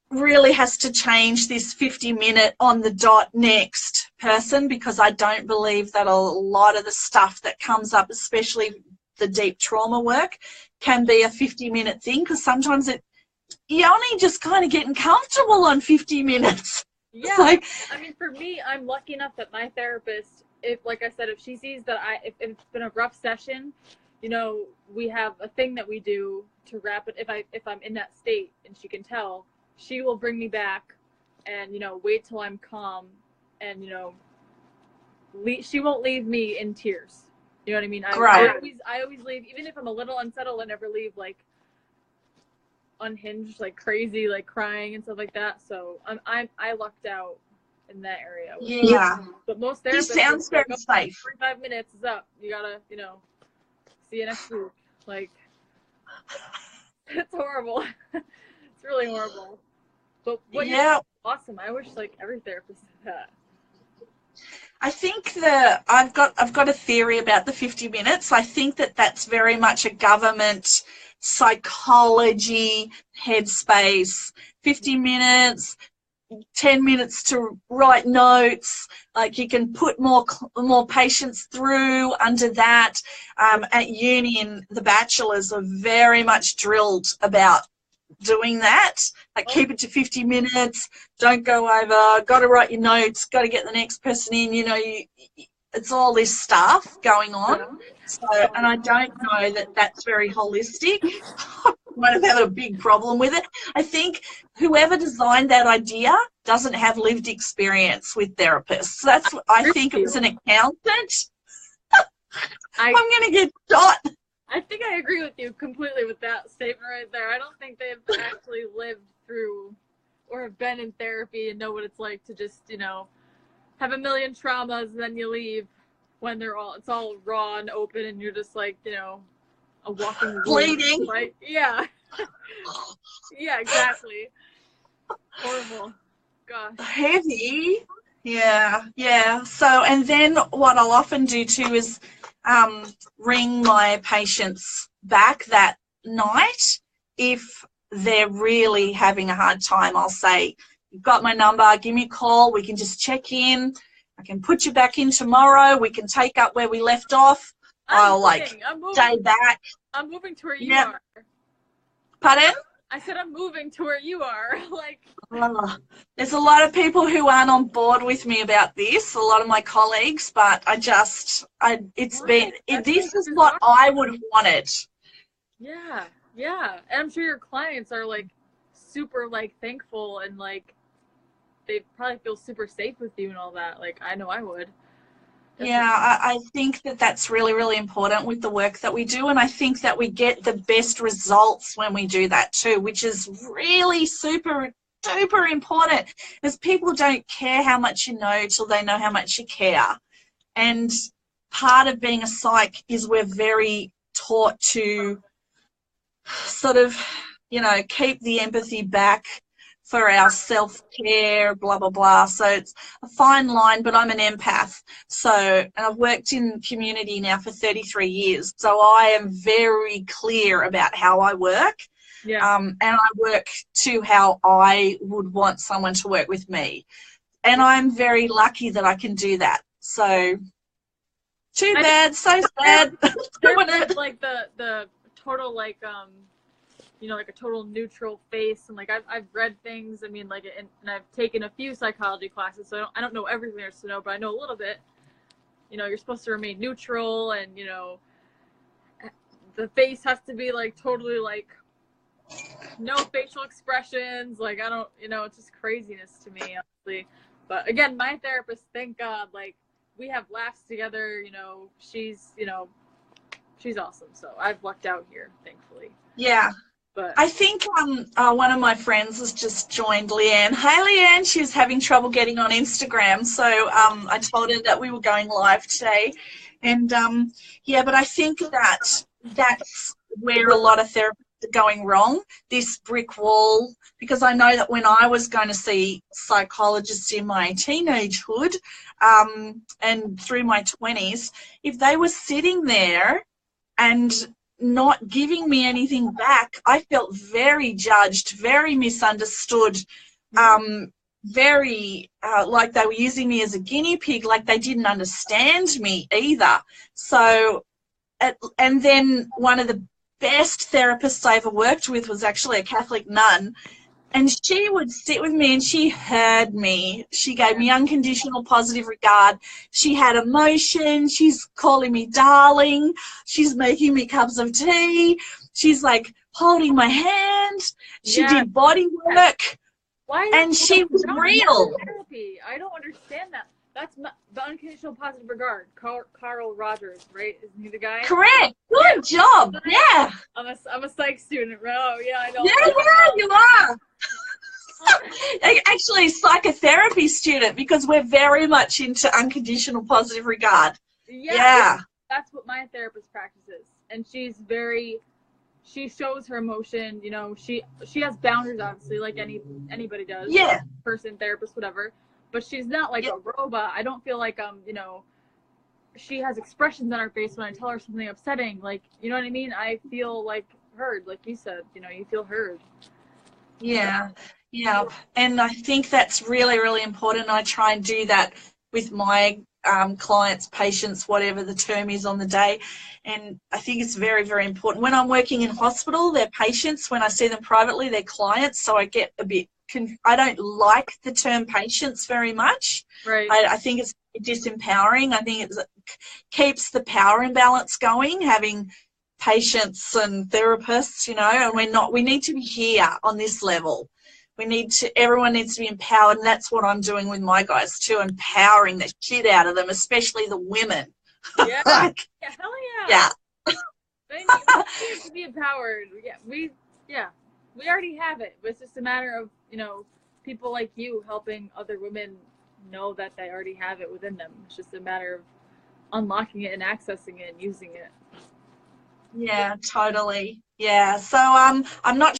Speaker 1: really has to change, this 50-minute on the dot next person, because I don't believe that a lot of the stuff that comes up, especially the deep trauma work, can be a 50-minute thing, because sometimes you're only just kind of getting comfortable on 50 minutes.
Speaker 2: Yeah, like, I mean, for me, I'm lucky enough that my therapist, if, like I said, if she sees that if it's been a rough session, you know, we have a thing that we do to wrap it. If I'm in that state and she can tell, she will bring me back and, you know, wait till I'm calm and, you know, she won't leave me in tears. You know what I mean? I always leave, even if I'm a little unsettled, I never leave like unhinged, like crazy, like crying and stuff like that. So I lucked out in that area.
Speaker 1: Yeah.
Speaker 2: But most therapists,
Speaker 1: sounds very safe.
Speaker 2: 45 minutes is up. You gotta, you know, see you next week. Like, it's horrible. It's really horrible. But what you're awesome. I wish like every therapist did that.
Speaker 1: I think I've got a theory about the 50 minutes. I think that that's very much a government psychology headspace. 50 minutes, 10 minutes to write notes. Like you can put more patients through under that. At uni and the bachelors are very much drilled about doing that, like keep it to 50 minutes, don't go over, got to write your notes, got to get the next person in, you know, it's all this stuff going on. So, and I don't know that that's very holistic. might have had a big problem with it. I think whoever designed that idea doesn't have lived experience with therapists. That's what I think. It was an accountant. I'm going to get shot.
Speaker 2: I think I agree with you completely with that statement right there. I don't think they've actually lived through or have been in therapy and know what it's like to just, you know, have a million traumas and then you leave when it's all raw and open and you're just like, you know, a walking
Speaker 1: bleeding.
Speaker 2: Like, yeah. Yeah, exactly. Horrible. Gosh.
Speaker 1: Heavy. Yeah. So, and then what I'll often do too is ring my patients back that night. If they're really having a hard time, I'll say, you've got my number, give me a call, we can just check in. I can put you back in tomorrow. We can take up where we left off. I'll stay back.
Speaker 2: I'm moving to where you are.
Speaker 1: Pardon?
Speaker 2: I said I'm moving to where you are.
Speaker 1: There's a lot of people who aren't on board with me about this, a lot of my colleagues, but this is what I would have wanted.
Speaker 2: Yeah. And I'm sure your clients are like super like thankful and like they probably feel super safe with you and all that. Like I know I would.
Speaker 1: Yeah, I think that that's really, really important with the work that we do, and I think that we get the best results when we do that too, which is really super duper important, because people don't care how much you know till they know how much you care. And part of being a psych is we're very taught to sort of, you know, keep the empathy back for our self-care, blah, blah, blah. So it's a fine line, but I'm an empath. So, and I've worked in community now for 33 years. So I am very clear about how I work.
Speaker 2: Yeah.
Speaker 1: And I work to how I would want someone to work with me. And I'm very lucky that I can do that. So too bad, so sad.
Speaker 2: Like the total like you know, like a total neutral face, and like I've read things. I mean, like, and I've taken a few psychology classes, so I don't know everything there's to know, but I know a little bit. You know, you're supposed to remain neutral, and you know, the face has to be like totally like no facial expressions. Like I don't, you know, it's just craziness to me, honestly. But again, my therapist, thank God, like we have laughs together. You know, she's awesome. So I've lucked out here, thankfully.
Speaker 1: Yeah.
Speaker 2: But
Speaker 1: I think one of my friends has just joined, Leanne. Hey, Leanne, she was having trouble getting on Instagram, so I told her that we were going live today. And, yeah, but I think that's where a lot of therapists are going wrong, this brick wall, because I know that when I was going to see psychologists in my teenagehood and through my 20s, if they were sitting there and not giving me anything back, I felt very judged, very misunderstood, very like they were using me as a guinea pig, like they didn't understand me either. So, and then one of the best therapists I ever worked with was actually a Catholic nun, and she would sit with me and she heard me. She gave me unconditional positive regard. She had emotion. She's calling me darling. She's making me cups of tea. She's like holding my hand. She did body work. And she was real.
Speaker 2: Therapy. I don't understand that. That's the unconditional positive regard. Carl Rogers, right? Isn't he the guy?
Speaker 1: Correct. Good job. Yeah.
Speaker 2: I'm a psych student. Oh, yeah, I know.
Speaker 1: Yeah, you are. Actually, psychotherapy student, because we're very much into unconditional positive regard.
Speaker 2: Yeah. That's what my therapist practices. And she shows her emotion, you know, she has boundaries, obviously, like anybody does.
Speaker 1: Yeah.
Speaker 2: Person, therapist, whatever. But she's not like a robot. I don't feel like, you know, she has expressions on her face when I tell her something upsetting. Like, you know what I mean? I feel like heard, like you said, you know, you feel heard.
Speaker 1: Yeah. Yeah. And I think that's really, really important. I try and do that with my clients, patients, whatever the term is on the day. And I think it's very, very important. When I'm working in hospital, they're patients. When I see them privately, they're clients. So I get a bit, I don't like the term patients very much.
Speaker 2: Right.
Speaker 1: I think it's disempowering. I think it keeps the power imbalance going, having patients and therapists, you know, and we need to be here on this level. Everyone needs to be empowered, and that's what I'm doing with my guys too, empowering the shit out of them, especially the women.
Speaker 2: Yeah.
Speaker 1: Like,
Speaker 2: yeah, hell yeah.
Speaker 1: Yeah.
Speaker 2: They need to be empowered. We already have it. But it's just a matter of, you know, people like you helping other women know that they already have it within them. It's just a matter of unlocking it and accessing it and using it.
Speaker 1: Yeah, totally. Yeah. So I'm not